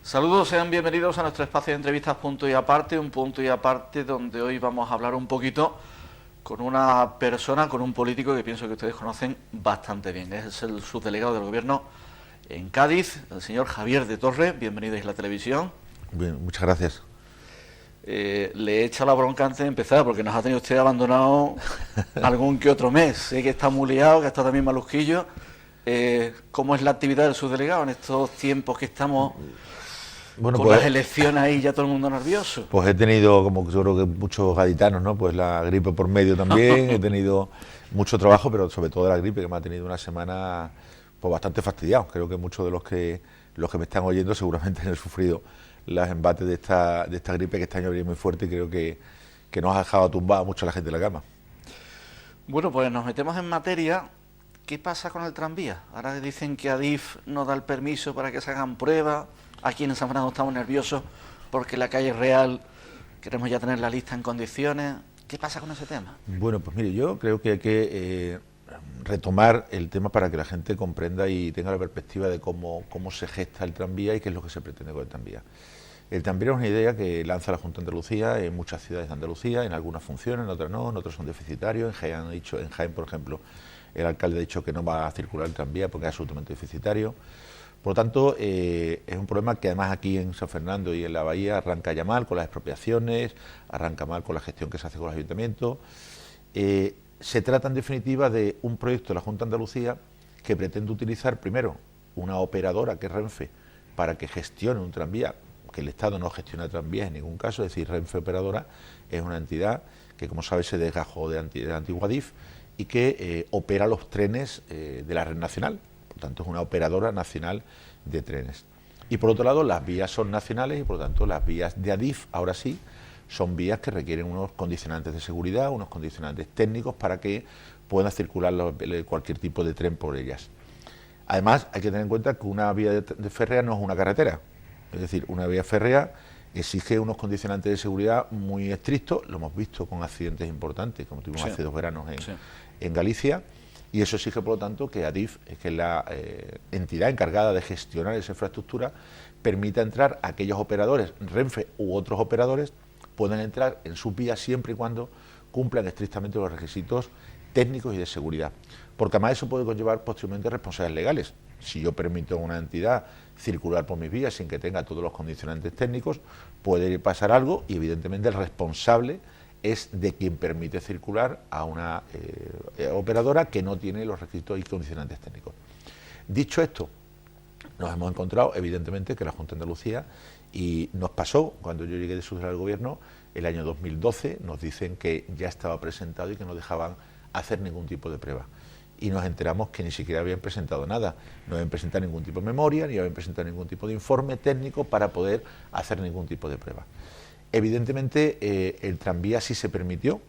Saludos, sean bienvenidos a nuestro espacio de entrevistas Punto y Aparte, un punto y aparte donde hoy vamos a hablar un poquito con una persona, con un político que pienso que ustedes conocen bastante bien. Es el subdelegado del Gobierno en Cádiz, el señor Javier de Torre. Bienvenido a la televisión. Bien, muchas gracias. Le he echado la bronca antes de empezar porque nos ha tenido usted abandonado algún que otro mes. Sé que está muy liado, que está también malusquillo. ¿Cómo es la actividad del subdelegado en estos tiempos que estamos con las elecciones ahí, ya todo el mundo nervioso? Pues he tenido, como yo creo que muchos gaditanos, ¿no? Pues la gripe por medio también, he tenido mucho trabajo, pero sobre todo la gripe, que me ha tenido una semana pues bastante fastidiado. Creo que muchos de los que me están oyendo seguramente han sufrido los embates de esta gripe, que este año viene muy fuerte, y creo que nos ha dejado tumbada mucho a la gente de la cama. Bueno, pues nos metemos en materia. ¿Qué pasa con el tranvía? Ahora dicen que Adif no da el permiso para que se hagan pruebas. Aquí en San Fernando estamos nerviosos porque la calle Real queremos ya tener la lista en condiciones. ¿Qué pasa con ese tema? Bueno, pues mire, yo creo que hay que retomar el tema para que la gente comprenda y tenga la perspectiva de cómo se gesta el tranvía y qué es lo que se pretende con el tranvía. El tranvía es una idea que lanza la Junta de Andalucía en muchas ciudades de Andalucía, en algunas funcionan, en otras no, en otras son deficitarios. En Jaén, por ejemplo, el alcalde ha dicho que no va a circular el tranvía porque es absolutamente deficitario. Por lo tanto, es un problema que además aquí en San Fernando y en la Bahía arranca ya mal con las expropiaciones, arranca mal con la gestión que se hace con los ayuntamientos. Se trata en definitiva de un proyecto de la Junta de Andalucía que pretende utilizar primero una operadora, que es Renfe, para que gestione un tranvía, que el Estado no gestiona tranvías en ningún caso. Es decir, Renfe Operadora es una entidad que, como sabes, se desgajó de la antigua Adif y que opera los trenes de la red nacional. Por tanto, es una operadora nacional de trenes. Y por otro lado, las vías son nacionales y por lo tanto las vías de Adif, ahora sí, son vías que requieren unos condicionantes de seguridad, unos condicionantes técnicos para que pueda circular cualquier tipo de tren por ellas. Además, hay que tener en cuenta que una vía de férrea no es una carretera. Es decir, una vía férrea exige unos condicionantes de seguridad muy estrictos. Lo hemos visto con accidentes importantes, como tuvimos hace 2 veranos en Galicia. Y eso exige, por lo tanto, que Adif, que es la entidad encargada de gestionar esa infraestructura, permita entrar a aquellos operadores, Renfe u otros operadores, pueden entrar en sus vías siempre y cuando cumplan estrictamente los requisitos técnicos y de seguridad. Porque además eso puede conllevar posteriormente responsabilidades legales. Si yo permito a una entidad circular por mis vías sin que tenga todos los condicionantes técnicos, puede pasar algo y evidentemente el responsable es de quien permite circular a una operadora que no tiene los requisitos y condicionantes técnicos. Dicho esto, nos hemos encontrado evidentemente que la Junta de Andalucía, y nos pasó cuando yo llegué de subdelegado al Gobierno, el año 2012, nos dicen que ya estaba presentado y que no dejaban hacer ningún tipo de prueba. Y nos enteramos que ni siquiera habían presentado nada, no habían presentado ningún tipo de memoria, ni habían presentado ningún tipo de informe técnico para poder hacer ningún tipo de prueba. Evidentemente, el tranvía sí se permitió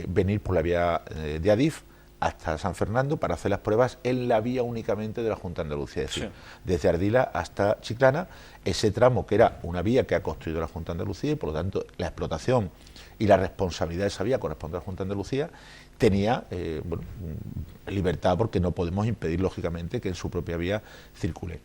venir por la vía de Adif hasta San Fernando para hacer las pruebas en la vía únicamente de la Junta de Andalucía, es decir, desde Ardila hasta Chiclana, ese tramo que era una vía que ha construido la Junta de Andalucía y por lo tanto la explotación y la responsabilidad de esa vía corresponde a la Junta de Andalucía, tenía libertad, porque no podemos impedir lógicamente que en su propia vía circule.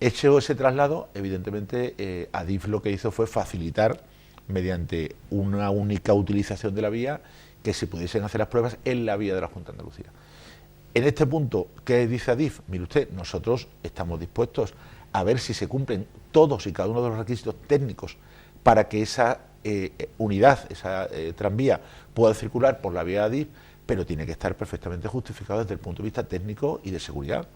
Hecho ese traslado, evidentemente Adif lo que hizo fue facilitar, mediante una única utilización de la vía, que se pudiesen hacer las pruebas en la vía de la Junta de Andalucía. En este punto, ¿qué dice Adif? Mire usted, nosotros estamos dispuestos a ver si se cumplen todos y cada uno de los requisitos técnicos para que esa unidad, esa tranvía, pueda circular por la vía de Adif, pero tiene que estar perfectamente justificado desde el punto de vista técnico y de seguridad.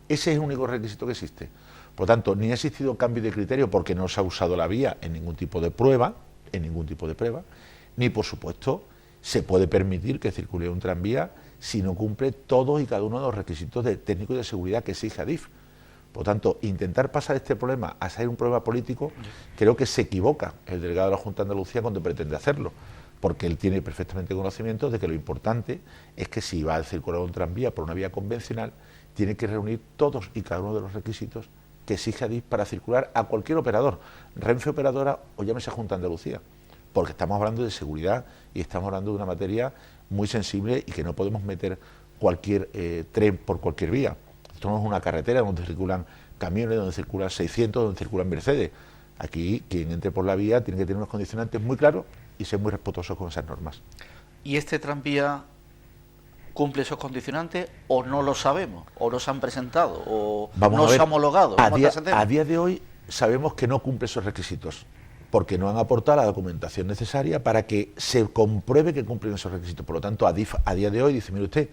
Ese es el único requisito que existe. Por lo tanto, ni ha existido cambio de criterio porque no se ha usado la vía en ningún tipo de prueba, ni por supuesto se puede permitir que circule un tranvía si no cumple todos y cada uno de los requisitos técnicos y de seguridad que exige Adif. Por lo tanto, intentar pasar este problema a ser un problema político, creo que se equivoca el delegado de la Junta de Andalucía cuando pretende hacerlo, porque él tiene perfectamente conocimiento de que lo importante es que si va a circular un tranvía por una vía convencional, tiene que reunir todos y cada uno de los requisitos que exige Adif para circular a cualquier operador, Renfe Operadora o llámese Junta de Andalucía, porque estamos hablando de seguridad y estamos hablando de una materia muy sensible y que no podemos meter cualquier tren por cualquier vía. Esto no es una carretera donde circulan camiones donde circulan 600, donde circulan Mercedes. Aquí, quien entre por la vía tiene que tener unos condicionantes muy claros y ser muy respetuosos con esas normas. ¿Y este tranvía cumple esos condicionantes o no lo sabemos? ¿O no se han presentado? ¿O no se ha homologado? A día de hoy sabemos que no cumple esos requisitos, porque no han aportado la documentación necesaria para que se compruebe que cumplen esos requisitos. Por lo tanto, Adif a día de hoy dice, mire usted,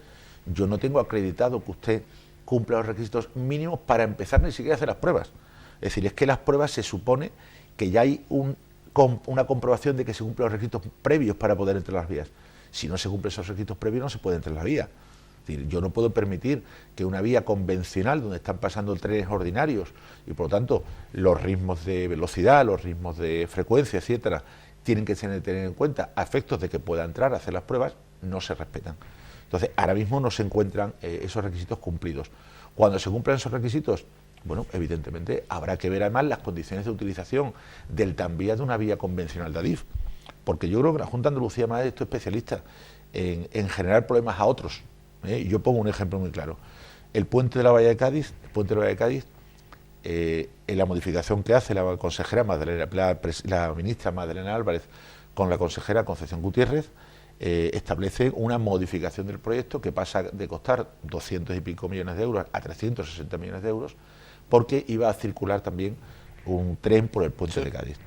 yo no tengo acreditado que usted cumpla los requisitos mínimos para empezar ni siquiera a hacer las pruebas. Es decir, es que las pruebas se supone que ya hay una comprobación de que se cumplen los requisitos previos para poder entrar a las vías. Si no se cumplen esos requisitos previos, no se puede entrar en la vía. Es decir, yo no puedo permitir que una vía convencional donde están pasando trenes ordinarios y por lo tanto los ritmos de velocidad, los ritmos de frecuencia, etcétera, tienen que tener en cuenta a efectos de que pueda entrar a hacer las pruebas, no se respetan. Entonces, ahora mismo no se encuentran esos requisitos cumplidos. Cuando se cumplan esos requisitos, bueno, evidentemente habrá que ver además las condiciones de utilización del tranvía de una vía convencional de Adif, porque yo creo que la Junta de Andalucía, además de esto, es especialista en generar problemas a otros. Yo pongo un ejemplo muy claro. El puente de la Bahía de Cádiz, en la modificación que hace la consejera la ministra Madalena Álvarez con la consejera Concepción Gutiérrez, establece una modificación del proyecto que pasa de costar 200 y pico millones de euros a 360 millones de euros, porque iba a circular también un tren por el puente de Cádiz.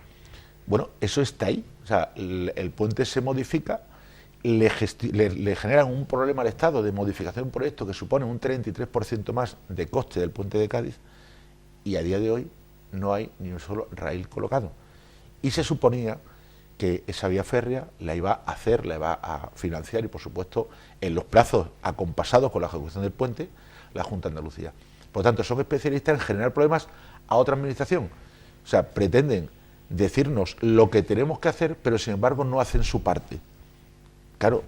Bueno, eso está ahí. O sea, el puente se modifica, le generan un problema al Estado de modificación de un proyecto que supone un 33% más de coste del puente de Cádiz, y a día de hoy no hay ni un solo raíl colocado. Y se suponía que esa vía férrea la iba a hacer, la iba a financiar y, por supuesto, en los plazos acompasados con la ejecución del puente, la Junta de Andalucía. Por lo tanto, son especialistas en generar problemas a otra administración. O sea, pretenden decirnos lo que tenemos que hacer, pero sin embargo no hacen su parte. Claro,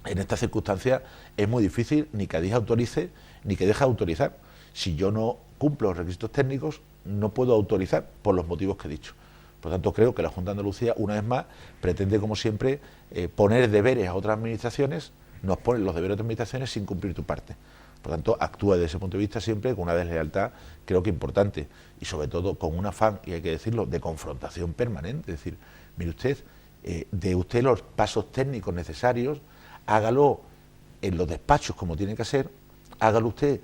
en estas circunstancias es muy difícil ni que Adif autorice ni que deje de autorizar. Si yo no cumplo los requisitos técnicos, no puedo autorizar por los motivos que he dicho. Por lo tanto, creo que la Junta de Andalucía, una vez más, pretende, como siempre, poner deberes a otras administraciones, nos ponen los deberes a otras administraciones sin cumplir tu parte. Por lo tanto, actúa desde ese punto de vista siempre con una deslealtad, creo que importante, y sobre todo con un afán, y hay que decirlo, de confrontación permanente. Es decir, mire usted, de usted los pasos técnicos necesarios, hágalo en los despachos como tiene que hacer, hágalo usted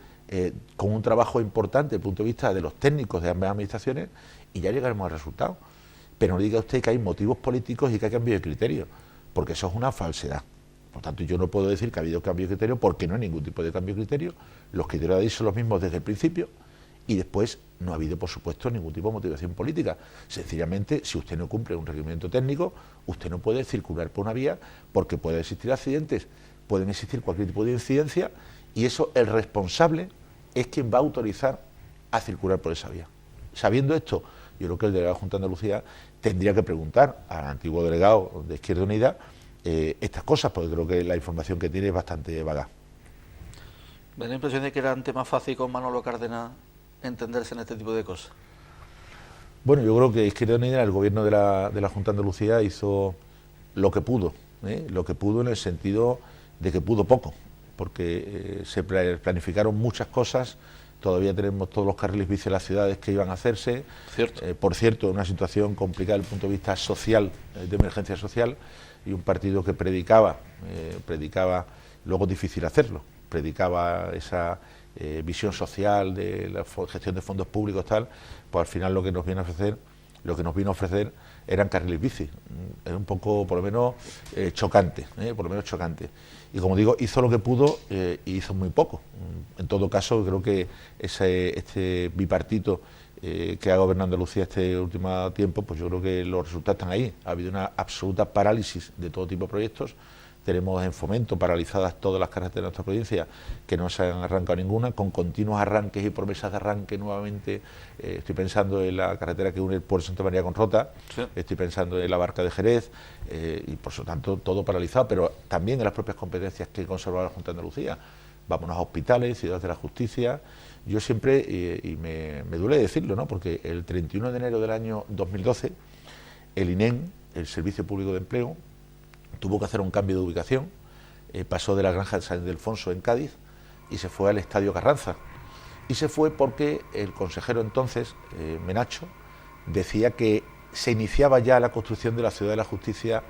con un trabajo importante desde el punto de vista de los técnicos de ambas administraciones, y ya llegaremos al resultado. Pero no diga usted que hay motivos políticos y que hay cambio de criterio, porque eso es una falsedad. Por tanto, yo no puedo decir que ha habido cambio de criterio porque no hay ningún tipo de cambio de criterio. Los criterios de ahí son los mismos desde el principio y después no ha habido, por supuesto, ningún tipo de motivación política. Sencillamente, si usted no cumple un requerimiento técnico, usted no puede circular por una vía porque pueden existir accidentes, pueden existir cualquier tipo de incidencia y eso, el responsable es quien va a autorizar a circular por esa vía. Sabiendo esto, yo creo que el delegado de la Junta de Andalucía tendría que preguntar al antiguo delegado de Izquierda Unida estas cosas, porque creo que la información que tiene es bastante vaga. Me da la impresión de que era un tema fácil con Manolo Cárdenas entenderse en este tipo de cosas. Bueno, yo creo que Izquierda Unida, el gobierno de la Junta de Andalucía, hizo lo que pudo en el sentido de que pudo poco, porque se planificaron muchas cosas. Todavía tenemos todos los carriles bici en las ciudades que iban a hacerse. Por cierto, una situación complicada desde el punto de vista social, de emergencia social, y un partido que predicaba, luego difícil hacerlo, predicaba esa visión social de la gestión de fondos públicos, tal, pues al final lo que nos vino a ofrecer eran carriles bici. Es un poco, por lo menos, chocante. Y como digo, hizo lo que pudo y hizo muy poco. En todo caso, creo que este bipartito que ha gobernado Andalucía este último tiempo, pues yo creo que los resultados están ahí. Ha habido una absoluta parálisis de todo tipo de proyectos. Tenemos en Fomento paralizadas todas las carreteras de nuestra provincia, que no se han arrancado ninguna, con continuos arranques y promesas de arranque nuevamente. Estoy pensando en la carretera que une el puerto de Santa María con Rota, sí. Estoy pensando en la Barca de Jerez, y por lo tanto todo paralizado, pero también en las propias competencias que conserva la Junta de Andalucía. Vámonos a hospitales, ciudades de la justicia. Yo siempre, y me duele decirlo, ¿no?, porque el 31 de enero del año 2012, el INEM, el Servicio Público de Empleo, tuvo que hacer un cambio de ubicación, pasó de la granja de San Ildefonso en Cádiz y se fue al Estadio Carranza. Y se fue porque el consejero entonces, Menacho, decía que se iniciaba ya la construcción de la Ciudad de la Justicia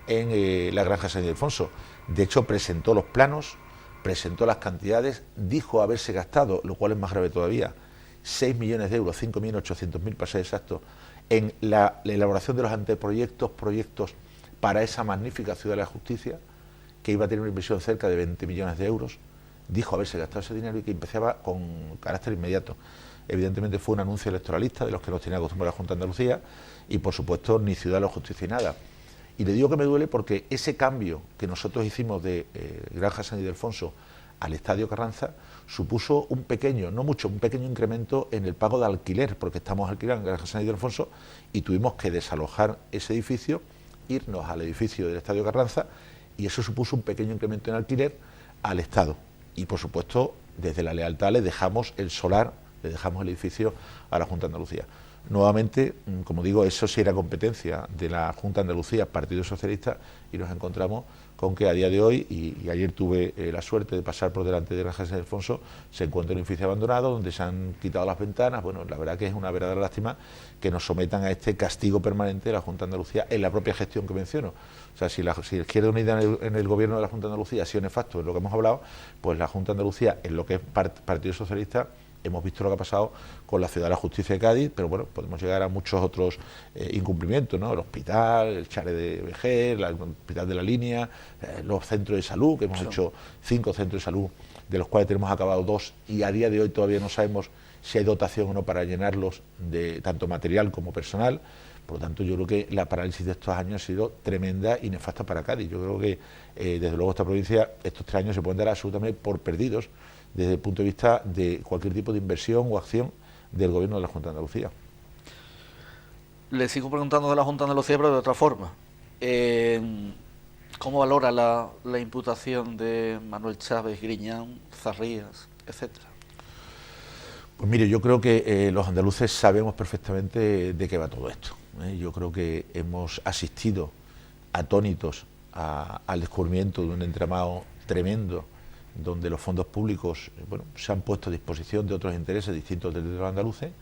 en la Granja San Ildefonso. De hecho, presentó los planos, presentó las cantidades, dijo haberse gastado, lo cual es más grave todavía, 6 millones de euros, 5.800.000 para ser exacto, en la elaboración de los anteproyectos, proyectos para esa magnífica Ciudad de la Justicia, que iba a tener una inversión cerca de 20 millones de euros. Dijo haberse gastado ese dinero y que empezaba con carácter inmediato. Evidentemente fue un anuncio electoralista de los que nos tenía acostumbrada la Junta de Andalucía y, por supuesto, ni Ciudad de la Justicia ni nada. Y le digo que me duele porque ese cambio que nosotros hicimos de Granja San Ildefonso al Estadio Carranza supuso un pequeño, no mucho, un pequeño incremento en el pago de alquiler, porque estamos alquilando en Granja San Ildefonso y tuvimos que desalojar ese edificio, irnos al edificio del Estadio Carranza, y eso supuso un pequeño incremento en alquiler al Estado. Y, por supuesto, desde la lealtad le dejamos el solar, le dejamos el edificio a la Junta de Andalucía. Nuevamente, como digo, eso sí era competencia de la Junta de Andalucía, Partido Socialista, y nos encontramos con que a día de hoy, y ayer tuve la suerte de pasar por delante de Granja San Ildefonso, se encuentra un edificio abandonado donde se han quitado las ventanas. Bueno, la verdad que es una verdadera lástima que nos sometan a este castigo permanente de la Junta de Andalucía en la propia gestión que menciono. O sea, si la Izquierda Unida en el gobierno de la Junta de Andalucía ha sido nefasto en lo que hemos hablado, pues la Junta de Andalucía en lo que es Partido Socialista hemos visto lo que ha pasado con la Ciudad de la Justicia de Cádiz, pero bueno, podemos llegar a muchos otros incumplimientos, ¿no? El hospital, el Chale de vejez, el hospital de la línea, los centros de salud, que hemos hecho 5 centros de salud, de los cuales tenemos acabado 2, y a día de hoy todavía no sabemos si hay dotación o no para llenarlos de tanto material como personal. Por lo tanto, yo creo que la parálisis de estos años ha sido tremenda y nefasta para Cádiz. Yo creo que, desde luego, esta provincia, estos 3 años se pueden dar absolutamente por perdidos desde el punto de vista de cualquier tipo de inversión o acción del Gobierno de la Junta de Andalucía. Le sigo preguntando de la Junta de Andalucía, pero de otra forma. ¿Cómo valora la imputación de Manuel Chávez, Griñán, Zarrías, etcétera? Pues mire, yo creo que los andaluces sabemos perfectamente de qué va todo esto. Yo creo que hemos asistido atónitos al descubrimiento de un entramado tremendo, donde los fondos públicos se han puesto a disposición de otros intereses distintos de los andaluces,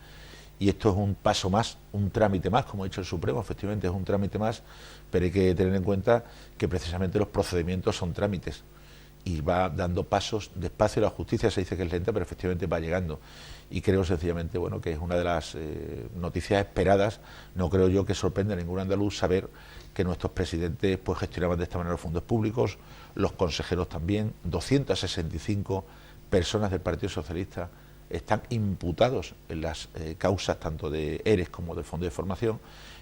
y esto es un paso más, un trámite más, como ha dicho el Supremo. Efectivamente es un trámite más, pero hay que tener en cuenta que precisamente los procedimientos son trámites y va dando pasos despacio. La justicia se dice que es lenta, pero efectivamente va llegando, y creo sencillamente que es una de las noticias esperadas. No creo yo que sorprenda a ningún andaluz saber que nuestros presidentes gestionaban de esta manera los fondos públicos, los consejeros también. 265 personas del Partido Socialista están imputados en las causas tanto de ERES como de Fondo de Formación,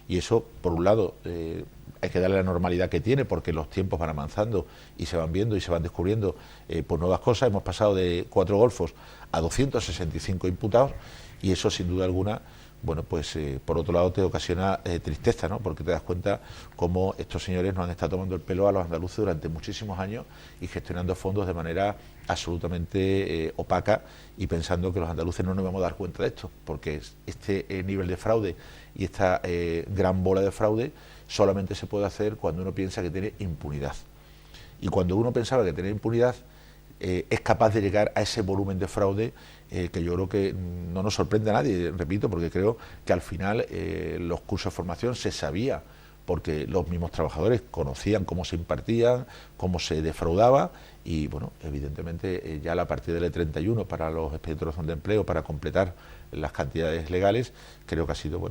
y eso, por un lado, hay que darle la normalidad que tiene, porque los tiempos van avanzando y se van viendo y se van descubriendo nuevas cosas. Hemos pasado de 4 golfos a 265 imputados, y eso, sin duda alguna, por otro lado, te ocasiona tristeza, ¿no? Porque te das cuenta cómo estos señores nos han estado tomando el pelo a los andaluces durante muchísimos años y gestionando fondos de manera absolutamente opaca, y pensando que los andaluces no nos vamos a dar cuenta de esto, porque este nivel de fraude y esta gran bola de fraude solamente se puede hacer cuando uno piensa que tiene impunidad. Y cuando uno pensaba que tenía impunidad, es capaz de llegar a ese volumen de fraude que yo creo que no nos sorprende a nadie, repito, porque creo que al final los cursos de formación se sabía, porque los mismos trabajadores conocían cómo se impartían, cómo se defraudaba, y evidentemente ya la partida del E31 para los expedientes de empleo, para completar las cantidades legales, creo que ha sido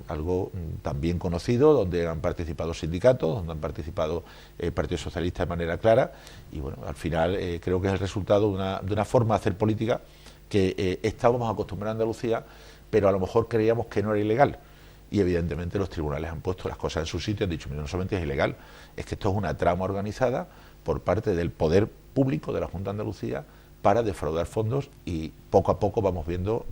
algo también conocido, donde han participado sindicatos, donde han participado el Partido Socialista de manera clara, y al final creo que es el resultado de una forma de hacer política que estábamos acostumbrados a Andalucía, pero a lo mejor creíamos que no era ilegal. Y evidentemente los tribunales han puesto las cosas en su sitio, han dicho, mira, no solamente es ilegal, es que esto es una trama organizada por parte del poder público de la Junta de Andalucía para defraudar fondos, y poco a poco vamos viendo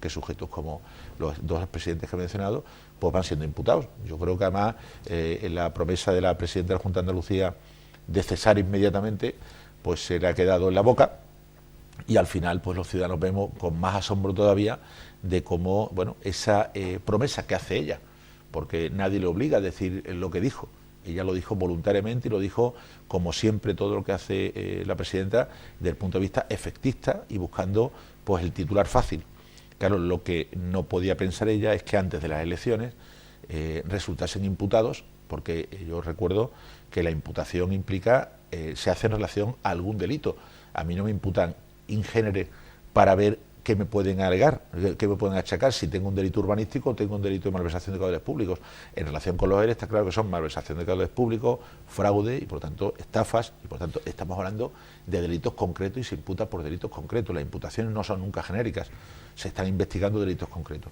que sujetos como los 2 expresidentes que he mencionado van siendo imputados. Yo creo que además en la promesa de la presidenta de la Junta de Andalucía de cesar inmediatamente se le ha quedado en la boca, y al final los ciudadanos vemos con más asombro todavía de cómo esa promesa que hace ella, porque nadie le obliga a decir lo que dijo, ella lo dijo voluntariamente y lo dijo, como siempre, todo lo que hace la presidenta, desde el punto de vista efectista y buscando pues el titular fácil. Claro, lo que no podía pensar ella es que antes de las elecciones resultasen imputados, porque yo recuerdo que la imputación implica, se hace en relación a algún delito. A mí no me imputan in genere para ver qué me pueden alegar, qué me pueden achacar, si tengo un delito urbanístico o tengo un delito de malversación de caudales públicos. En relación con los ERE está claro que son malversación de caudales públicos, fraude y por tanto estafas, y por tanto estamos hablando de delitos concretos y se imputa por delitos concretos. Las imputaciones no son nunca genéricas, se están investigando delitos concretos.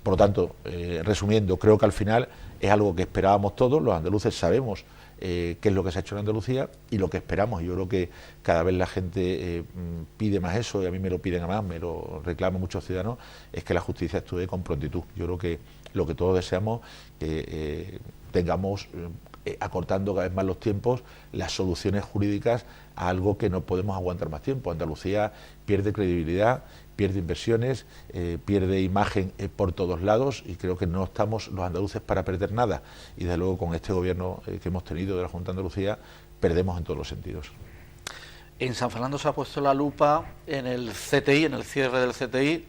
Por lo tanto, resumiendo, creo que al final es algo que esperábamos todos, los andaluces sabemos qué es lo que se ha hecho en Andalucía y lo que esperamos. Yo creo que cada vez la gente pide más eso, y a mí me lo piden más, me lo reclaman muchos ciudadanos, es que la justicia actúe con prontitud. Yo creo que lo que todos deseamos que tengamos, acortando cada vez más los tiempos, las soluciones jurídicas a algo que no podemos aguantar más tiempo. Andalucía pierde credibilidad, pierde inversiones, pierde imagen por todos lados, y creo que no estamos los andaluces para perder nada, y desde luego con este gobierno que hemos tenido de la Junta de Andalucía perdemos en todos los sentidos. En San Fernando se ha puesto la lupa en el CTI, en el cierre del CTI,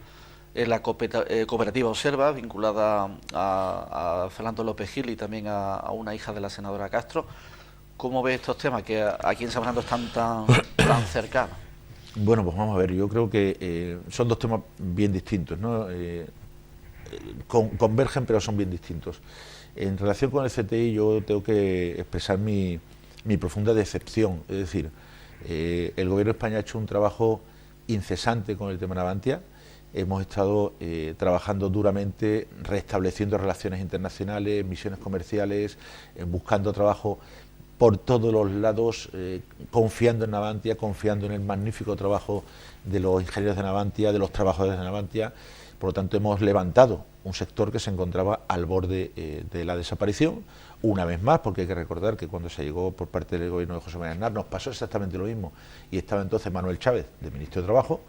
en la cooperativa Observa, vinculada a Fernando López Gil y también a una hija de la senadora Castro. ¿Cómo ve estos temas que aquí en San Fernando están tan cercanos? Bueno, pues vamos a ver, yo creo que son dos temas bien distintos, ¿no? Convergen, pero son bien distintos. En relación con el CTI, yo tengo que expresar mi profunda decepción. Es decir, el Gobierno de España ha hecho un trabajo incesante con el tema Navantia. Hemos estado trabajando duramente, restableciendo relaciones internacionales, misiones comerciales, buscando trabajo por todos los lados, confiando en Navantia, confiando en el magnífico trabajo de los ingenieros de Navantia, de los trabajadores de Navantia. Por lo tanto, hemos levantado un sector que se encontraba al borde de la desaparición, una vez más, porque hay que recordar que cuando se llegó por parte del gobierno de José María Aznar nos pasó exactamente lo mismo, y estaba entonces Manuel Chávez, de ministro de Trabajo,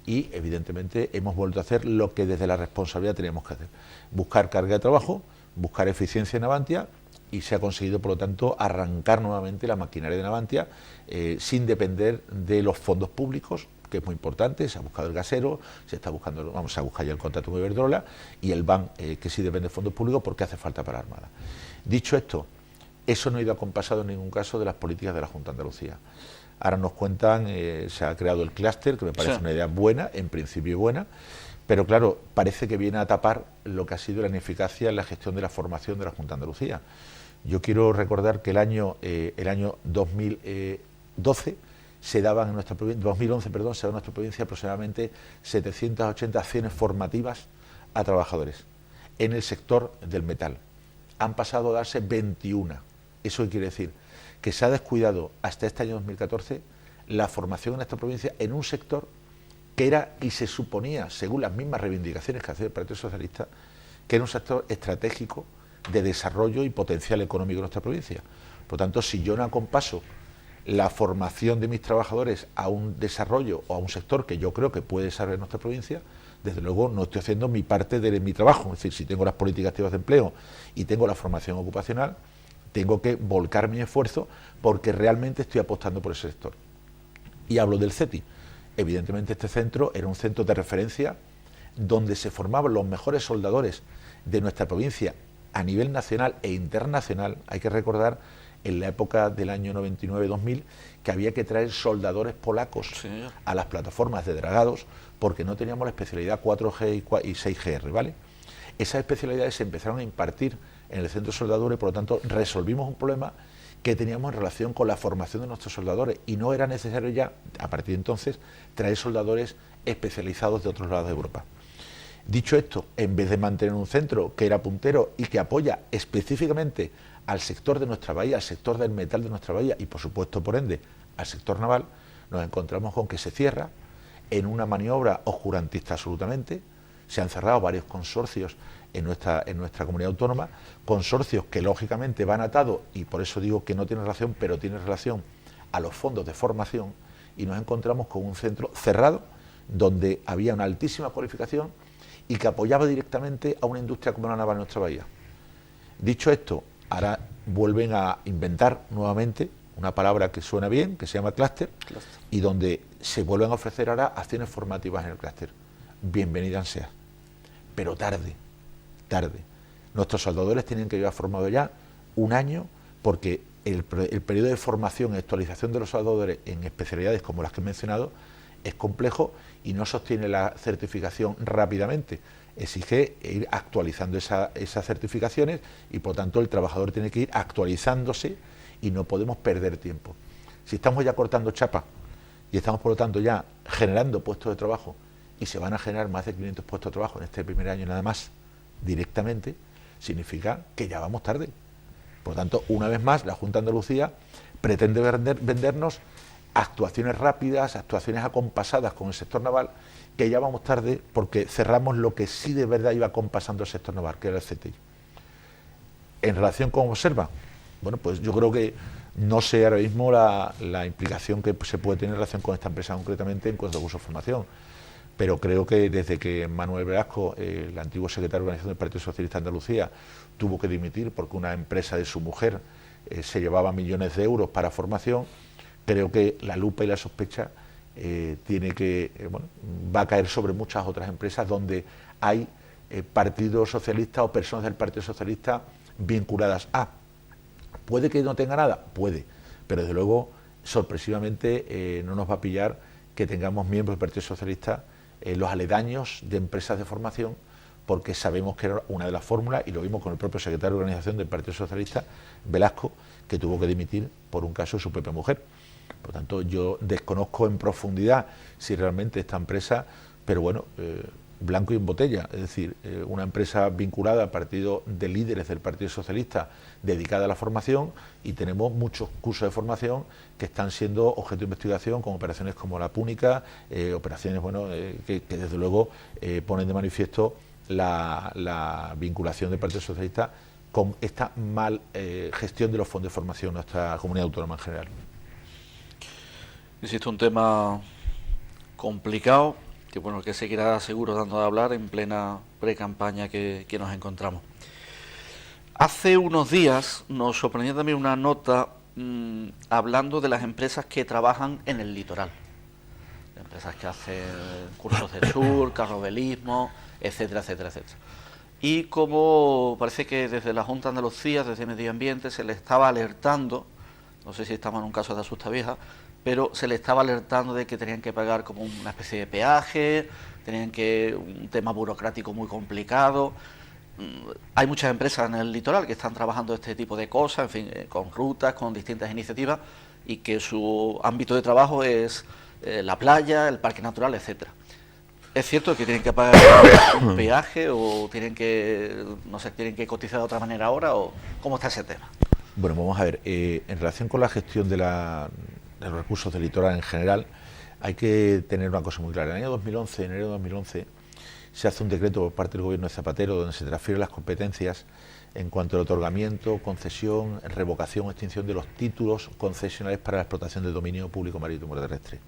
y evidentemente hemos vuelto a hacer lo que desde la responsabilidad teníamos que hacer: buscar carga de trabajo, buscar eficiencia en Navantia, y se ha conseguido, por lo tanto, arrancar nuevamente la maquinaria de Navantia sin depender de los fondos públicos, que es muy importante. Se ha buscado el gasero, se está buscando, vamos a buscar ya el contrato con Iberdrola y el BAN, que sí depende de fondos públicos porque hace falta para la Armada. Dicho esto, eso no ha ido acompasado en ningún caso de las políticas de la Junta de Andalucía. Ahora nos cuentan, se ha creado el clúster, que me parece una idea buena, en principio buena, pero claro, parece que viene a tapar lo que ha sido la ineficacia en la gestión de la formación de la Junta de Andalucía. Yo quiero recordar que el año 2012 se daban en nuestra provincia, 2011, perdón, se daban en nuestra provincia aproximadamente 780 acciones formativas a trabajadores en el sector del metal. Han pasado a darse 21. ¿Eso quiere decir? Que se ha descuidado hasta este año 2014 la formación en esta provincia en un sector que era y se suponía, según las mismas reivindicaciones que hacía el Partido Socialista, que era un sector estratégico de desarrollo y potencial económico de nuestra provincia. Por tanto, si yo no acompaso la formación de mis trabajadores a un desarrollo o a un sector que yo creo que puede desarrollar nuestra provincia, desde luego no estoy haciendo mi parte de mi trabajo. Es decir, si tengo las políticas activas de empleo y tengo la formación ocupacional, tengo que volcar mi esfuerzo porque realmente estoy apostando por ese sector. Y hablo del CETI. Evidentemente este centro era un centro de referencia donde se formaban los mejores soldadores de nuestra provincia a nivel nacional e internacional. Hay que recordar en la época del año 99-2000 que había que traer soldadores polacos a las plataformas de dragados porque no teníamos la especialidad 4G y 6GR, ¿vale? Esas especialidades se empezaron a impartir en el centro de soldadura y por lo tanto resolvimos un problema que teníamos en relación con la formación de nuestros soldadores, y no era necesario ya, a partir de entonces, traer soldadores especializados de otros lados de Europa. Dicho esto, en vez de mantener un centro que era puntero y que apoya específicamente al sector de nuestra bahía, al sector del metal de nuestra bahía y por supuesto, por ende, al sector naval, nos encontramos con que se cierra en una maniobra oscurantista absolutamente. Se han cerrado varios consorcios en nuestra comunidad autónoma, consorcios que lógicamente van atados, y por eso digo que no tiene relación, pero tiene relación a los fondos de formación, y nos encontramos con un centro cerrado donde había una altísima cualificación y que apoyaba directamente a una industria como la naval en nuestra bahía. Dicho esto, ahora vuelven a inventar nuevamente una palabra que suena bien, que se llama clúster, y donde se vuelven a ofrecer ahora acciones formativas en el clúster. Bienvenidas sean, pero tarde. Nuestros soldadores tienen que llevar formado ya un año, porque el periodo de formación y actualización de los soldadores en especialidades como las que he mencionado es complejo y no sostiene la certificación rápidamente. Exige ir actualizando esas certificaciones y por tanto el trabajador tiene que ir actualizándose y no podemos perder tiempo. Si estamos ya cortando chapa y estamos por lo tanto ya generando puestos de trabajo y se van a generar más de 500 puestos de trabajo en este primer año nada más directamente, significa que ya vamos tarde. Por lo tanto, una vez más, la Junta de Andalucía pretende vendernos actuaciones rápidas, actuaciones acompasadas con el sector naval, que ya vamos tarde porque cerramos lo que sí de verdad iba acompasando el sector naval, que era el CTI. En relación con Observa, bueno, pues yo creo que no sé ahora mismo la implicación que se puede tener en relación con esta empresa concretamente en cuanto a curso de formación, pero creo que desde que Manuel Velasco, el antiguo secretario de organización del Partido Socialista de Andalucía, tuvo que dimitir porque una empresa de su mujer se llevaba millones de euros para formación, creo que la lupa y la sospecha va a caer sobre muchas otras empresas donde hay Partido Socialista o personas del Partido Socialista vinculadas a. ¿Puede que no tenga nada? Puede, pero desde luego, sorpresivamente, no nos va a pillar que tengamos miembros del Partido Socialista los aledaños de empresas de formación, porque sabemos que era una de las fórmulas, y lo vimos con el propio secretario de organización del Partido Socialista, Velasco, que tuvo que dimitir por un caso de su propia mujer. Por lo tanto, yo desconozco en profundidad si realmente esta empresa, pero bueno, blanco y en botella, es decir, una empresa vinculada al partido de líderes del Partido Socialista, dedicada a la formación, y tenemos muchos cursos de formación que están siendo objeto de investigación con operaciones como la Púnica, operaciones que desde luego ponen de manifiesto la vinculación del Partido Socialista con esta mal gestión de los fondos de formación en nuestra comunidad autónoma en general. Existe un tema complicado que bueno, que seguirá seguro dando de hablar en plena pre-campaña que nos encontramos. Hace unos días nos sorprendió también una nota hablando de las empresas que trabajan en el litoral, empresas que hacen cursos de sur, carrobelismo, etcétera, etcétera, etcétera. Y como parece que desde la Junta de Andalucía, desde Medio Ambiente, se le estaba alertando, no sé si estamos en un caso de asusta vieja, pero se le estaba alertando de que tenían que pagar como una especie de peaje, un tema burocrático muy complicado. Hay muchas empresas en el litoral que están trabajando este tipo de cosas, en fin, con rutas, con distintas iniciativas, y que su ámbito de trabajo es la playa, el parque natural, etcétera. ¿Es cierto que tienen que pagar un peaje o tienen que cotizar de otra manera ahora, o cómo está ese tema? Bueno, vamos a ver, en relación con la gestión de los recursos del litoral en general, hay que tener una cosa muy clara. En el año 2011, en enero de 2011, se hace un decreto por parte del gobierno de Zapatero donde se transfieren las competencias en cuanto al otorgamiento, concesión, revocación o extinción de los títulos concesionales para la explotación del dominio público marítimo terrestre.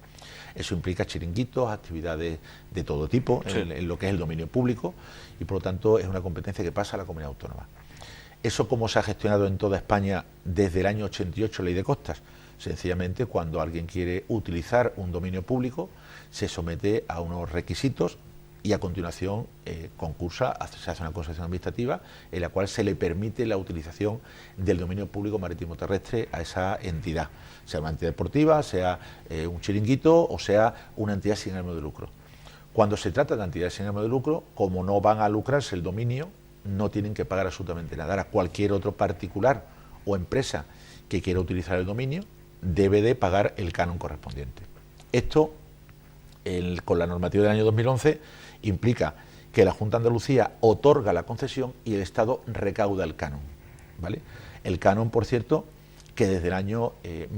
Eso implica chiringuitos, actividades de todo tipo, sí, en lo que es el dominio público, y por lo tanto es una competencia que pasa a la comunidad autónoma. ¿Eso cómo se ha gestionado en toda España desde el año 88, Ley de Costas? Sencillamente, cuando alguien quiere utilizar un dominio público, se somete a unos requisitos y a continuación concursa, se hace una concesión administrativa en la cual se le permite la utilización del dominio público marítimo terrestre a esa entidad, sea una entidad deportiva, sea un chiringuito o sea una entidad sin ánimo de lucro. Cuando se trata de entidades sin ánimo de lucro, como no van a lucrarse el dominio, no tienen que pagar absolutamente nada. Ahora, cualquier otro particular o empresa que quiera utilizar el dominio debe de pagar el canon correspondiente. Esto, con la normativa del año 2011, implica que la Junta de Andalucía otorga la concesión y el Estado recauda el canon, ¿vale? El canon, por cierto, que desde el año del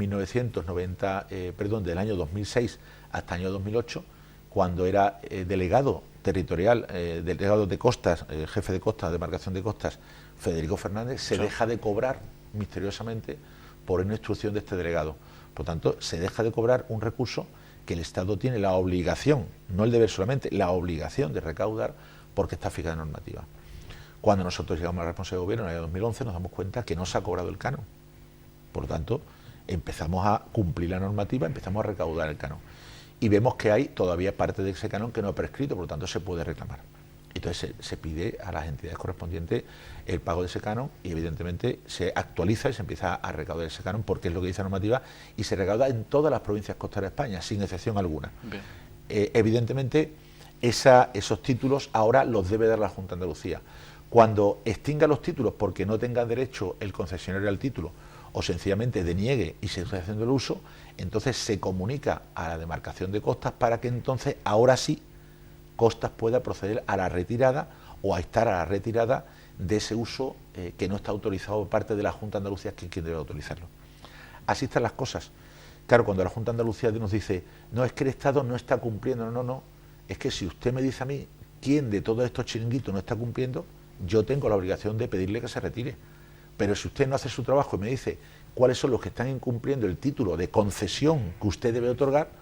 año 2006 hasta el año 2008, cuando era delegado territorial, delegado de costas, jefe de costas, demarcación de costas, Federico Fernández, se deja de cobrar misteriosamente por una instrucción de este delegado. Por tanto, se deja de cobrar un recurso que el Estado tiene la obligación, no el deber solamente, la obligación de recaudar porque está fijada en normativa. Cuando nosotros llegamos a la responsabilidad de gobierno en el año 2011 nos damos cuenta que no se ha cobrado el canon. Por lo tanto, empezamos a cumplir la normativa, empezamos a recaudar el canon. Y vemos que hay todavía parte de ese canon que no ha prescrito, por lo tanto se puede reclamar. Entonces se pide a las entidades correspondientes el pago de ese canon y evidentemente se actualiza y se empieza a recaudar ese canon porque es lo que dice la normativa y se recauda en todas las provincias costeras de España, sin excepción alguna. Evidentemente esos títulos ahora los debe dar la Junta de Andalucía. Cuando extinga los títulos porque no tenga derecho el concesionario al título o sencillamente deniegue y se esté haciendo el uso, entonces se comunica a la demarcación de costas para que entonces ahora sí Costas pueda proceder a la retirada o a estar a la retirada de ese uso que no está autorizado por parte de la Junta de Andalucía, que es quien debe autorizarlo. Así están las cosas. Claro, cuando la Junta de Andalucía nos dice, no, es que el Estado no está cumpliendo, no, es que si usted me dice a mí quién de todos estos chiringuitos no está cumpliendo, yo tengo la obligación de pedirle que se retire. Pero si usted no hace su trabajo y me dice cuáles son los que están incumpliendo el título de concesión que usted debe otorgar,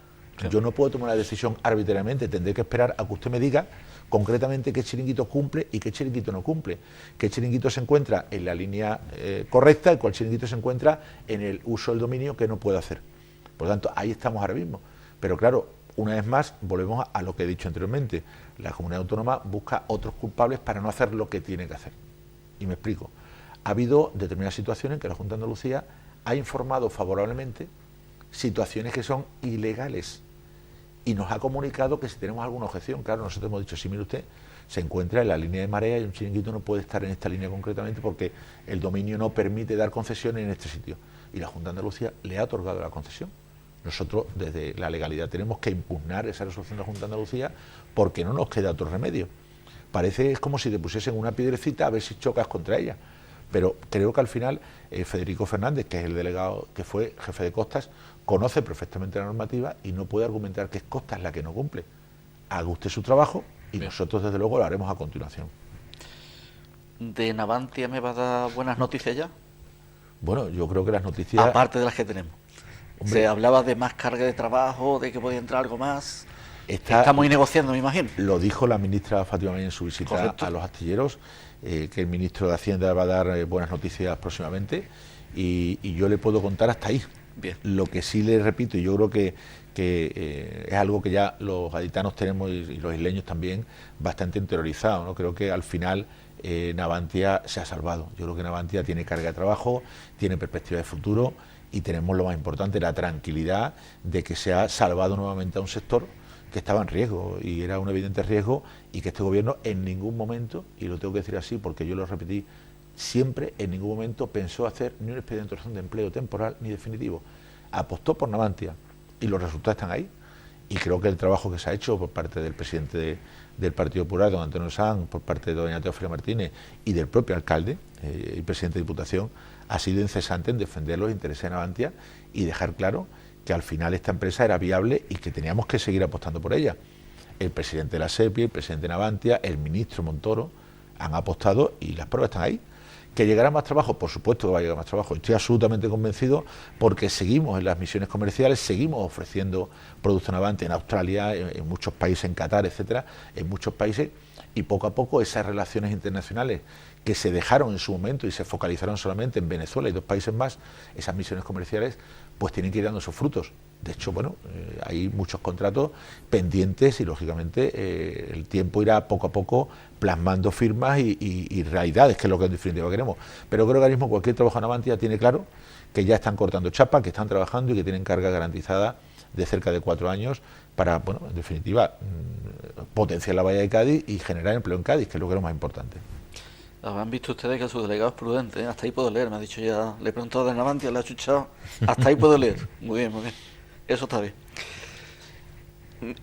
yo no puedo tomar una decisión arbitrariamente, tendré que esperar a que usted me diga concretamente qué chiringuito cumple y qué chiringuito no cumple, qué chiringuito se encuentra en la línea correcta y cuál chiringuito se encuentra en el uso del dominio que no puede hacer. Por lo tanto, ahí estamos ahora mismo. Pero claro, una vez más, volvemos a lo que he dicho anteriormente, la comunidad autónoma busca otros culpables para no hacer lo que tiene que hacer. Y me explico. Ha habido determinadas situaciones en que la Junta de Andalucía ha informado favorablemente situaciones que son ilegales y nos ha comunicado que si tenemos alguna objeción, claro, nosotros hemos dicho, sí, mire usted, se encuentra en la línea de marea y un chiringuito no puede estar en esta línea concretamente porque el dominio no permite dar concesiones en este sitio. Y la Junta de Andalucía le ha otorgado la concesión. Nosotros, desde la legalidad, tenemos que impugnar esa resolución de la Junta de Andalucía porque no nos queda otro remedio. Parece es como si te pusiesen una piedrecita a ver si chocas contra ella. Pero creo que al final Federico Fernández, que es el delegado que fue jefe de Costas, conoce perfectamente la normativa y no puede argumentar que es Costas la que no cumple. Haga usted su trabajo y nosotros desde luego lo haremos a continuación. ¿De Navantia me va a dar buenas noticias ya? Bueno, yo creo que las noticias... Aparte de las que tenemos. Hombre, se hablaba de más carga de trabajo, de que podía entrar algo más. Estamos negociando, me imagino. Lo dijo la ministra Fátima Benítez en su visita Correcto. a los astilleros, que el ministro de Hacienda va a dar buenas noticias próximamente y yo le puedo contar hasta ahí. Bien. Lo que sí le repito, y yo creo que es algo que ya los gaditanos tenemos y los isleños también bastante interiorizado, ¿no? Creo que al final Navantia se ha salvado. Yo creo que Navantia tiene carga de trabajo, tiene perspectiva de futuro y tenemos lo más importante, la tranquilidad de que se ha salvado nuevamente a un sector que estaba en riesgo y era un evidente riesgo y que este gobierno en ningún momento, y lo tengo que decir así porque yo lo repetí siempre, en ningún momento pensó hacer ni un expediente de empleo temporal ni definitivo. Apostó por Navantia y los resultados están ahí. Y creo que el trabajo que se ha hecho por parte del presidente del Partido Popular, don Antonio Sanz, por parte de doña Teófila Martínez y del propio alcalde y presidente de Diputación, ha sido incesante en defender los intereses de Navantia y dejar claro que al final esta empresa era viable y que teníamos que seguir apostando por ella. El presidente de la SEPI, el presidente de Navantia, el ministro Montoro han apostado y las pruebas están ahí. ¿Que llegará más trabajo? Por supuesto que va a llegar más trabajo. Estoy absolutamente convencido porque seguimos en las misiones comerciales, seguimos ofreciendo productos Navantia en Australia, en muchos países, en Qatar, etcétera, en muchos países, y poco a poco esas relaciones internacionales que se dejaron en su momento y se focalizaron solamente en Venezuela y 2 países más, esas misiones comerciales, pues tienen que ir dando sus frutos. De hecho, bueno, hay muchos contratos pendientes y, lógicamente, el tiempo irá poco a poco plasmando firmas y realidades, que es lo que en definitiva queremos. Pero creo que ahora mismo cualquier trabajo en Navantia tiene claro que ya están cortando chapa, que están trabajando y que tienen carga garantizada de cerca de 4 años para, bueno, en definitiva, potenciar la bahía de Cádiz y generar empleo en Cádiz, que es lo que es lo más importante. Habrán visto ustedes que su delegado es prudente, ¿eh? Hasta ahí puedo leer, me ha dicho ya, le he preguntado de Navantia, le ha chuchado, hasta ahí puedo leer. Muy bien, eso está bien.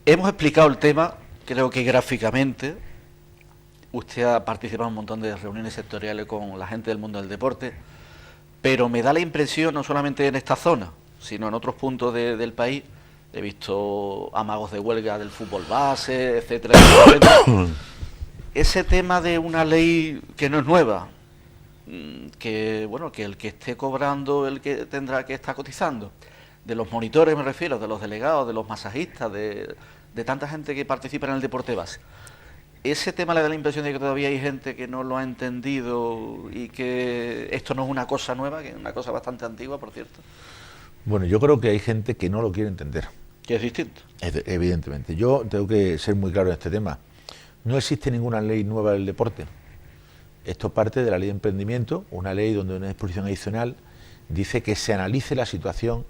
Hemos explicado el tema, creo que gráficamente. Usted ha participado en un montón de reuniones sectoriales con la gente del mundo del deporte, pero me da la impresión, no solamente en esta zona, sino en otros puntos del país, he visto amagos de huelga del fútbol base, etcétera, etcétera. Ese tema de una ley que no es nueva, que bueno, que el que esté cobrando, el que tendrá que estar cotizando, de los monitores me refiero, de los delegados, de los masajistas, de tanta gente que participa en el deporte base. ese tema le da la impresión de que todavía hay gente que no lo ha entendido y que esto no es una cosa nueva, que es una cosa bastante antigua, por cierto. Bueno, yo creo que hay gente que no lo quiere entender. Que es distinto. Evidentemente. Yo tengo que ser muy claro en este tema. No existe ninguna ley nueva del deporte. Esto parte de la ley de emprendimiento, una ley donde una disposición adicional dice que se analice la situación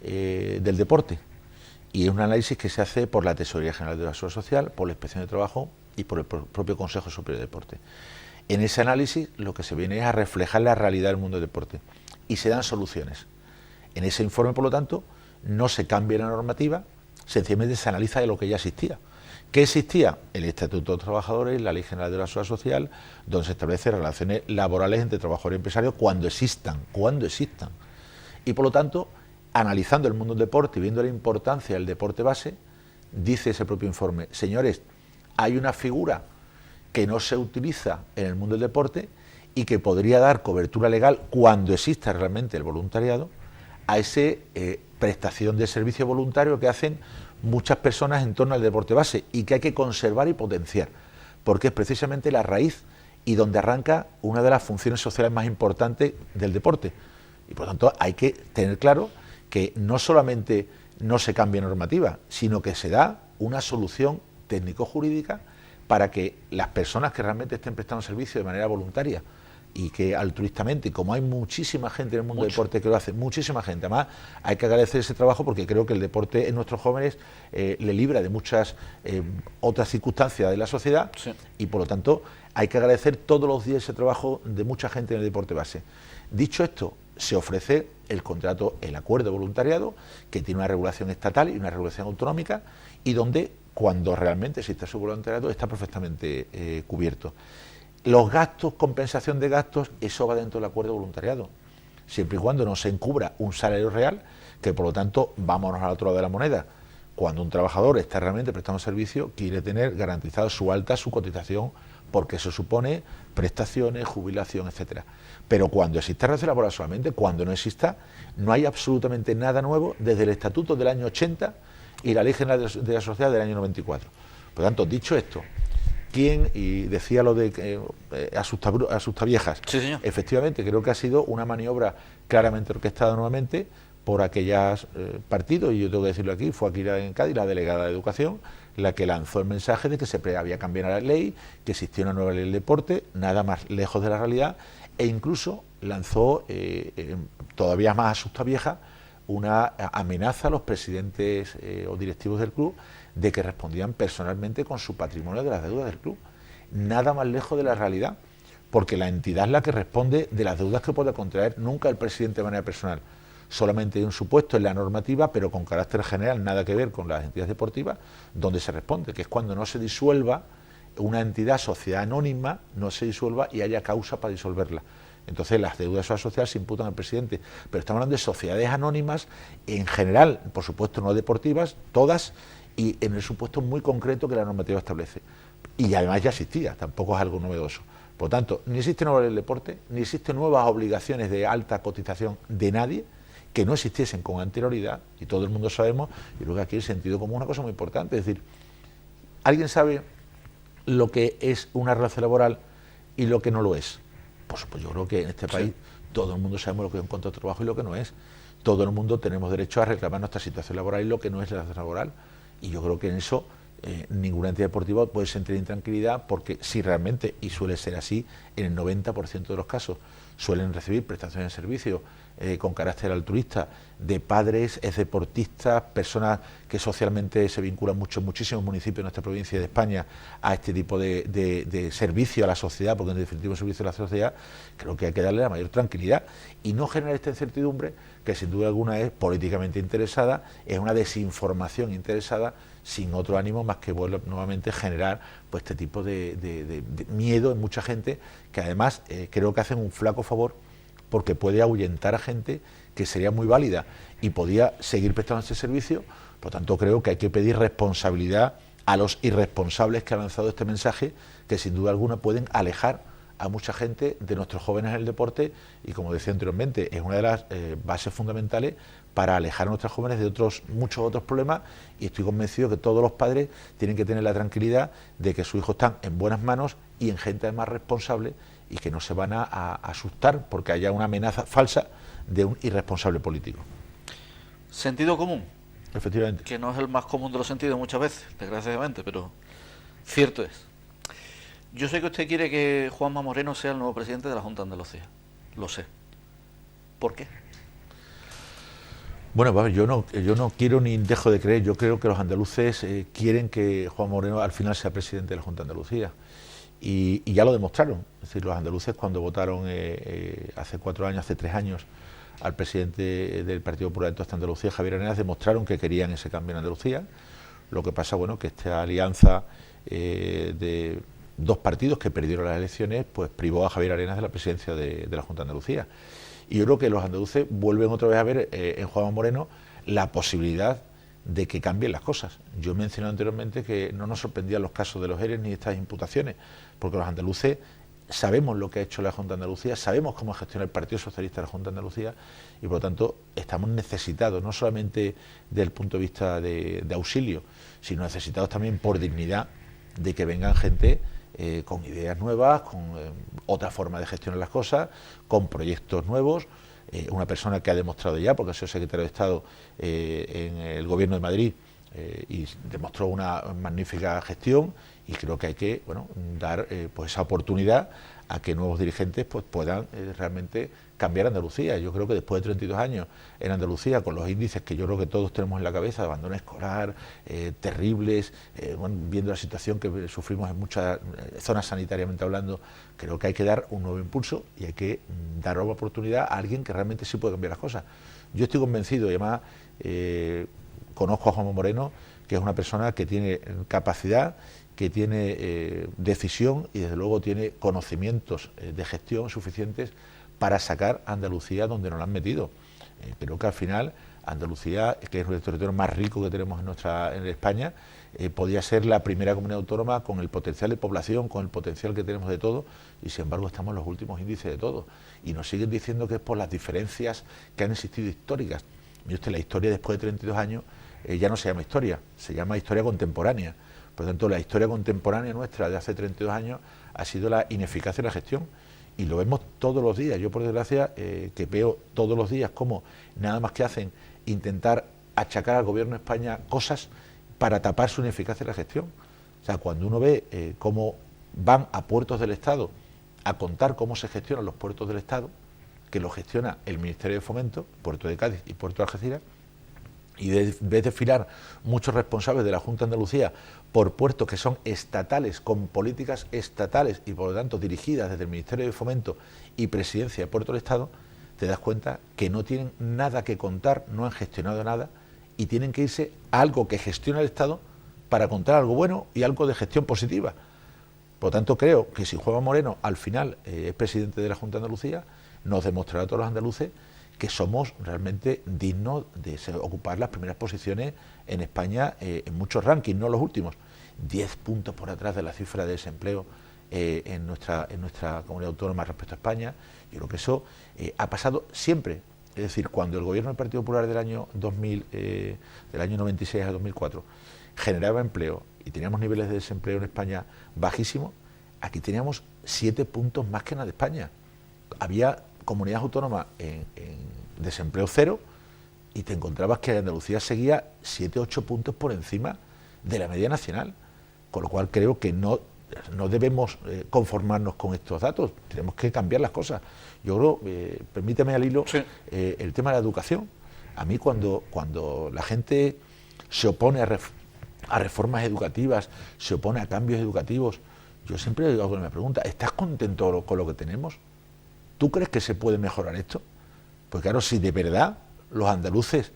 del deporte. Y es un análisis que se hace por la Tesorería General de la Seguridad Social, por la Inspección de Trabajo y por el propio Consejo Superior de Deporte. En ese análisis lo que se viene es a reflejar la realidad del mundo del deporte y se dan soluciones. En ese informe, por lo tanto, no se cambia la normativa, sencillamente se analiza de lo que ya existía. ¿Qué existía? El Estatuto de los Trabajadores, la Ley General de la Seguridad Social, donde se establecen relaciones laborales entre trabajadores y empresarios cuando existan. Y por lo tanto, analizando el mundo del deporte y viendo la importancia del deporte base, dice ese propio informe, señores, hay una figura que no se utiliza en el mundo del deporte y que podría dar cobertura legal cuando exista realmente el voluntariado a esa prestación de servicio voluntario que hacen muchas personas en torno al deporte base y que hay que conservar y potenciar, porque es precisamente la raíz y donde arranca una de las funciones sociales más importantes del deporte. Y por lo tanto hay que tener claro que no solamente no se cambia normativa, sino que se da una solución técnico-jurídica para que las personas que realmente estén prestando servicio de manera voluntaria y que altruistamente, y como hay muchísima gente en el mundo del deporte que lo hace, muchísima gente, además hay que agradecer ese trabajo porque creo que el deporte en nuestros jóvenes le libra de muchas otras circunstancias de la sociedad, sí. Y por lo tanto hay que agradecer todos los días ese trabajo de mucha gente en el deporte base. Dicho esto, se ofrece el contrato, el acuerdo de voluntariado, que tiene una regulación estatal y una regulación autonómica, y donde, cuando realmente existe su voluntariado, está perfectamente cubierto. Los gastos, compensación de gastos, eso va dentro del acuerdo de voluntariado, siempre y cuando no se encubra un salario real, que por lo tanto, vámonos al otro lado de la moneda. Cuando un trabajador está realmente prestando servicio, quiere tener garantizado su alta, su cotización, porque eso supone prestaciones, jubilación, etcétera. Pero cuando exista relación laboral solamente, cuando no exista, no hay absolutamente nada nuevo desde el Estatuto del año 80 y la Ley General de la Sociedad del año 94. Por lo tanto, dicho esto, y decía lo de asustaviejas, sí, señor. Efectivamente, creo que ha sido una maniobra claramente orquestada nuevamente por aquellos partidos, y yo tengo que decirlo aquí, fue aquí en Cádiz la delegada de Educación la que lanzó el mensaje de que se había cambiado la ley, que existía una nueva ley del deporte, nada más lejos de la realidad, e incluso lanzó, todavía más asustavieja, una amenaza a los presidentes o directivos del club de que respondían personalmente con su patrimonio de las deudas del club. Nada más lejos de la realidad, porque la entidad es la que responde de las deudas que puede contraer, nunca el presidente de manera personal. Solamente hay un supuesto en la normativa, pero con carácter general, nada que ver con las entidades deportivas, donde se responde, que es cuando no se disuelva una entidad, sociedad anónima, no se disuelva y haya causa para disolverla. Entonces las deudas sociales se imputan al presidente, pero estamos hablando de sociedades anónimas en general, por supuesto no deportivas, todas, y en el supuesto muy concreto que la normativa establece. Y además ya existía, tampoco es algo novedoso. Por lo tanto, ni existe nueva ley del deporte, ni existen nuevas obligaciones de alta cotización de nadie que no existiesen con anterioridad, y todo el mundo sabemos, y creo que aquí el sentido común es una cosa muy importante, es decir, ¿alguien sabe lo que es una relación laboral y lo que no lo es? Pues yo creo que en este país todo el mundo sabemos lo que es un contrato de trabajo y lo que no es. Todo el mundo tenemos derecho a reclamar nuestra situación laboral y lo que no es la relación laboral. Y yo creo que en eso ninguna entidad deportiva puede sentir intranquilidad, porque si realmente, y suele ser así, en el 90% de los casos, suelen recibir prestaciones de servicio con carácter altruista de padres, deportistas, personas que socialmente se vinculan muchísimos municipios de nuestra provincia y de España a este tipo de servicio a la sociedad, porque en definitiva es un servicio a la sociedad. Creo que hay que darle la mayor tranquilidad y no generar esta incertidumbre que sin duda alguna es políticamente interesada, es una desinformación interesada, sin otro ánimo más que nuevamente generar pues este tipo de miedo en mucha gente, que además creo que hacen un flaco favor, porque puede ahuyentar a gente que sería muy válida y podía seguir prestando ese servicio. Por lo tanto, creo que hay que pedir responsabilidad a los irresponsables que han lanzado este mensaje, que sin duda alguna pueden alejar a mucha gente de nuestros jóvenes en el deporte y, como decía anteriormente, es una de las bases fundamentales para alejar a nuestros jóvenes de muchos otros problemas, y estoy convencido que todos los padres tienen que tener la tranquilidad de que sus hijos están en buenas manos y en gente además responsable, y que no se van a asustar porque haya una amenaza falsa de un irresponsable político. Sentido común. Efectivamente. Que no es el más común de los sentidos muchas veces, desgraciadamente, pero cierto es. Yo sé que usted quiere que Juanma Moreno sea el nuevo presidente de la Junta de Andalucía. Lo sé. ¿Por qué? Bueno, yo no quiero ni dejo de creer. Yo creo que los andaluces quieren que Juan Moreno al final sea presidente de la Junta de Andalucía. Y ya lo demostraron. Es decir, los andaluces, cuando votaron hace 4 años, hace 3 años, al presidente del Partido Popular de Andalucía, Javier Arenas, demostraron que querían ese cambio en Andalucía. Lo que pasa, bueno, que esta alianza de 2 partidos que perdieron las elecciones, pues privó a Javier Arenas de la presidencia de la Junta de Andalucía. Y yo creo que los andaluces vuelven otra vez a ver en Juanma Moreno la posibilidad de que cambien las cosas. Yo he mencionado anteriormente que no nos sorprendían los casos de los ERE ni estas imputaciones, porque los andaluces sabemos lo que ha hecho la Junta de Andalucía, sabemos cómo gestiona el Partido Socialista de la Junta de Andalucía, y por lo tanto estamos necesitados, no solamente desde el punto de vista de auxilio, sino necesitados también por dignidad de que vengan gente con ideas nuevas, con otra forma de gestionar las cosas, con proyectos nuevos. Una persona que ha demostrado ya, porque ha sido secretario de Estado en el Gobierno de Madrid, y demostró una magnífica gestión, y creo que hay que dar pues esa oportunidad a que nuevos dirigentes pues puedan realmente cambiar Andalucía. Yo creo que después de 32 años en Andalucía, con los índices que yo creo que todos tenemos en la cabeza, de abandono escolar, terribles, viendo la situación que sufrimos en muchas zonas sanitariamente hablando, creo que hay que dar un nuevo impulso y hay que dar una oportunidad a alguien que realmente sí puede cambiar las cosas. Yo estoy convencido, y además conozco a Juanma Moreno, que es una persona que tiene capacidad, que tiene decisión y desde luego tiene conocimientos de gestión suficientes para sacar a Andalucía donde nos la han metido. Creo que al final Andalucía, que es el territorio más rico que tenemos en España, podía ser la primera comunidad autónoma con el potencial de población, con el potencial que tenemos de todo, y sin embargo estamos en los últimos índices de todo. Y nos siguen diciendo que es por las diferencias que han existido históricas. Mire usted, la historia después de 32 años ya no se llama historia, se llama historia contemporánea. Por lo tanto, la historia contemporánea nuestra de hace 32 años ha sido la ineficacia de la gestión. Y lo vemos todos los días. Yo, por desgracia, que veo todos los días cómo nada más que hacen intentar achacar al Gobierno de España cosas para tapar su ineficacia de la gestión. O sea, cuando uno ve cómo van a puertos del Estado a contar cómo se gestionan los puertos del Estado, que lo gestiona el Ministerio de Fomento, Puerto de Cádiz y Puerto de Algeciras, y ves desfilar muchos responsables de la Junta de Andalucía por puertos que son estatales, con políticas estatales y por lo tanto dirigidas desde el Ministerio de Fomento y Presidencia de Puerto del Estado, te das cuenta que no tienen nada que contar, no han gestionado nada y tienen que irse a algo que gestiona el Estado para contar algo bueno y algo de gestión positiva. Por lo tanto, creo que si Juanma Moreno al final es presidente de la Junta de Andalucía, nos demostrará a todos los andaluces que somos realmente dignos de ocupar las primeras posiciones en España en muchos rankings, no los últimos. 10 puntos por atrás de la cifra de desempleo en nuestra comunidad autónoma respecto a España. Yo creo que eso ha pasado siempre. Es decir, cuando el gobierno del Partido Popular del año 2000, del año 96 a 2004, generaba empleo y teníamos niveles de desempleo en España bajísimos, aquí teníamos 7 puntos más que en la de España. Había comunidades autónomas en desempleo cero y te encontrabas que Andalucía seguía 7-8 puntos por encima de la media nacional, con lo cual creo que no debemos conformarnos con estos datos, tenemos que cambiar las cosas. Yo creo, permítame al hilo, sí, el tema de la educación. A mí cuando la gente se opone a reformas educativas, se opone a cambios educativos, yo siempre hago una pregunta: ¿estás contento con lo que tenemos? ¿Tú crees que se puede mejorar esto? Pues claro, si de verdad los andaluces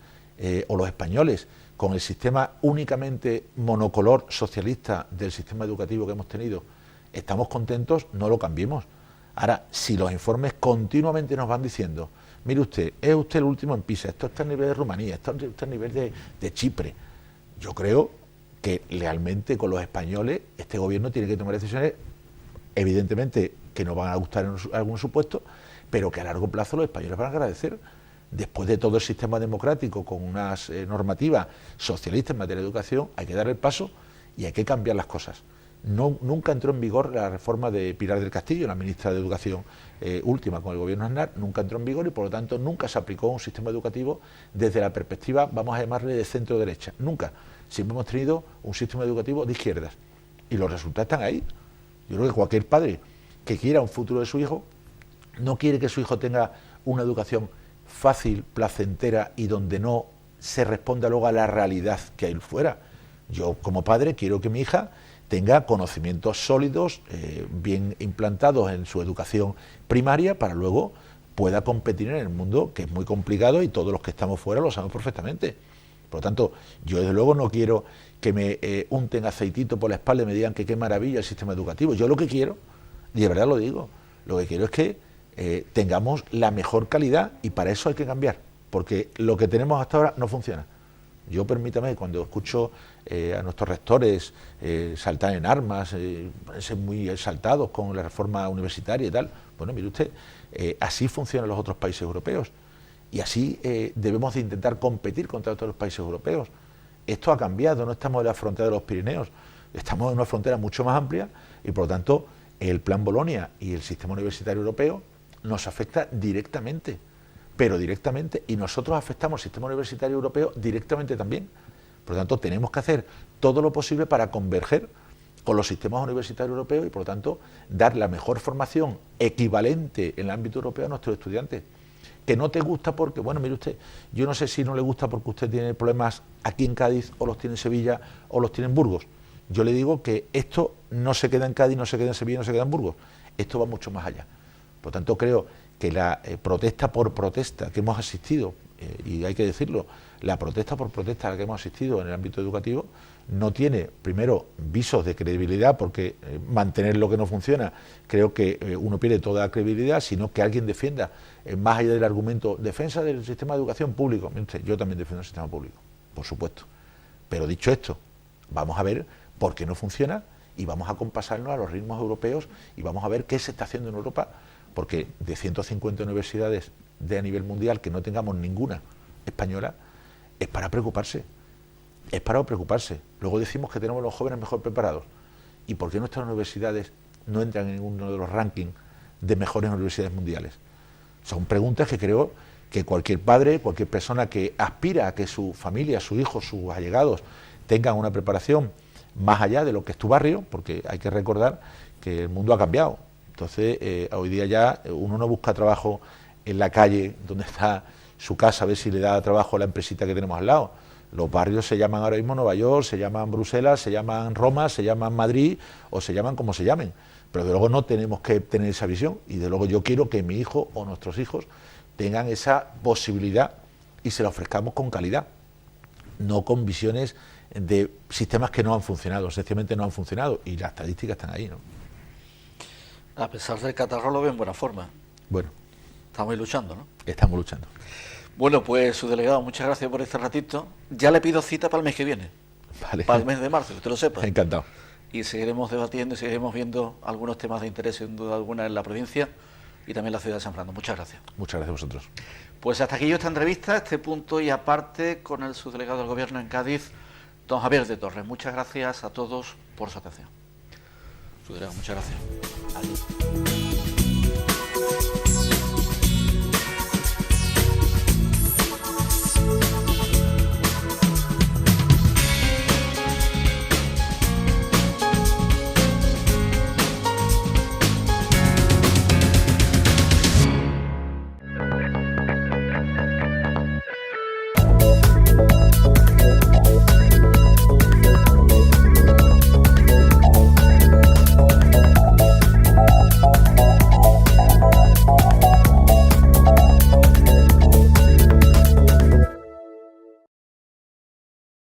o los españoles, con el sistema únicamente monocolor socialista del sistema educativo que hemos tenido, estamos contentos, no lo cambiemos. Ahora, si los informes continuamente nos van diciendo: mire usted, es usted el último en PISA, esto está a nivel de Rumanía, esto está a nivel de Chipre, yo creo que realmente con los españoles este gobierno tiene que tomar decisiones evidentemente que no van a gustar en algún supuesto, pero que a largo plazo los españoles van a agradecer. Después de todo el sistema democrático con unas normativas socialistas en materia de educación, hay que dar el paso y hay que cambiar las cosas. Nunca entró en vigor la reforma de Pilar del Castillo, la ministra de Educación última con el gobierno Aznar, nunca entró en vigor y por lo tanto nunca se aplicó un sistema educativo desde la perspectiva, vamos a llamarle, de centro-derecha. Nunca. Siempre hemos tenido un sistema educativo de izquierdas y los resultados están ahí. Yo creo que cualquier padre que quiera un futuro de su hijo no quiere que su hijo tenga una educación fácil, placentera y donde no se responda luego a la realidad que hay fuera. Yo como padre quiero que mi hija tenga conocimientos sólidos, bien implantados en su educación primaria, para luego pueda competir en el mundo, que es muy complicado y todos los que estamos fuera lo sabemos perfectamente. Por lo tanto, yo desde luego no quiero que me unten aceitito por la espalda y me digan que qué maravilla el sistema educativo. Yo lo que quiero, y de verdad lo digo, lo que quiero es que tengamos la mejor calidad y para eso hay que cambiar, porque lo que tenemos hasta ahora no funciona. Yo, permítame, cuando escucho a nuestros rectores saltar en armas, ser muy exaltados con la reforma universitaria y tal, bueno, mire usted, así funcionan los otros países europeos y así debemos de intentar competir contra todos los países europeos. Esto ha cambiado, no estamos en la frontera de los Pirineos, estamos en una frontera mucho más amplia y por lo tanto el Plan Bolonia y el sistema universitario europeo nos afecta directamente, pero directamente, y nosotros afectamos al sistema universitario europeo directamente también. Por lo tanto, tenemos que hacer todo lo posible para converger con los sistemas universitarios europeos y, por lo tanto, dar la mejor formación equivalente en el ámbito europeo a nuestros estudiantes. Que no te gusta porque, bueno, mire usted, yo no sé si no le gusta porque usted tiene problemas aquí en Cádiz, o los tiene en Sevilla, o los tiene en Burgos. Yo le digo que esto no se queda en Cádiz, no se queda en Sevilla, no se queda en Burgos. Esto va mucho más allá. Por lo tanto, creo que la protesta por protesta que hemos asistido, y hay que decirlo, la protesta por protesta a la que hemos asistido en el ámbito educativo no tiene, primero, visos de credibilidad, porque mantener lo que no funciona, creo que uno pierde toda credibilidad, sino que alguien defienda, más allá del argumento, defensa del sistema de educación público. Yo también defiendo el sistema público, por supuesto. Pero dicho esto, vamos a ver por qué no funciona y vamos a compasarnos a los ritmos europeos y vamos a ver qué se está haciendo en Europa, porque de 150 universidades a nivel mundial que no tengamos ninguna española, es para preocuparse. Es para preocuparse. Luego decimos que tenemos los jóvenes mejor preparados. ¿Y por qué nuestras universidades no entran en uno de los rankings de mejores universidades mundiales? Son preguntas que creo que cualquier padre, cualquier persona que aspira a que su familia, su hijo, sus allegados tengan una preparación más allá de lo que es tu barrio, porque hay que recordar que el mundo ha cambiado. Entonces, hoy día ya uno no busca trabajo en la calle donde está su casa, a ver si le da trabajo a la empresita que tenemos al lado. Los barrios se llaman ahora mismo Nueva York, se llaman Bruselas, se llaman Roma, se llaman Madrid o se llaman como se llamen. Pero de luego no tenemos que tener esa visión y de luego yo quiero que mi hijo o nuestros hijos tengan esa posibilidad y se la ofrezcamos con calidad, no con visiones de sistemas que no han funcionado, sencillamente no han funcionado y las estadísticas están ahí, ¿no? A pesar del catarro lo veo en buena forma. Bueno. Estamos luchando, ¿no? Estamos luchando. Bueno, pues su delegado, muchas gracias por este ratito. Ya le pido cita para el mes que viene. Vale. Para el mes de marzo, que usted lo sepa. Encantado. Y seguiremos debatiendo y seguiremos viendo algunos temas de interés, sin duda alguna, en la provincia y también en la ciudad de San Fernando. Muchas gracias. Muchas gracias a vosotros. Pues hasta aquí esta entrevista, este punto y aparte con el subdelegado del Gobierno en Cádiz, don Javier de Torres. Muchas gracias a todos por su atención. Subdelegado, muchas gracias. Adiós.